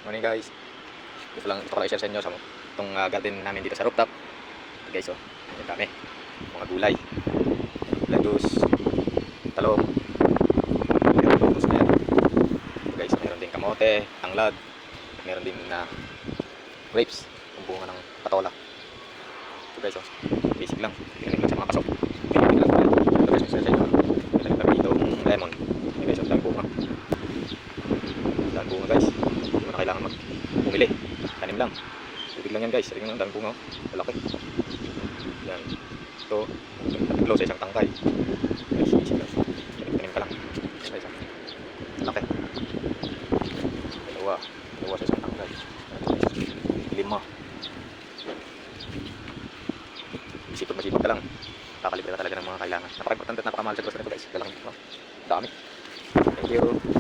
Morning guys. Gusto ko lang i-share sa inyo itong garden namin dito sa rooftop. Ito guys, oh. Ang dami. Mga gulay. Lettuce, talong. Lettuce na yan. Ito guys, meron din kamote, tanglad. Meron din grapes. Yung bunga ng patola. Ito guys, oh. Basic lang. Tingnan lang sa mga pasok. Tingnan lang tayo. Ito guys, i-share sa inyo. Meron kami dito yung lemon. Ito guys, ang dami bunga. Ang dami bunga guys. Hindi mo na kailangan bumili. Tanim lang. Tubig lang yan guys. Tingnan ang dami bunga. Malaki. Yan. Ito. Tatlo sa isang tangkay. Guys, easy lang. Tanim ka lang. Guys, malaki. Dalawa. Dalawa sa isang tangkay. Lima. Masipag ka lang. Kakalibre ka talaga ng mga kailangan. Napaka-importante at napakamahal sa grocery ito guys. Dalaking dami. Thank you.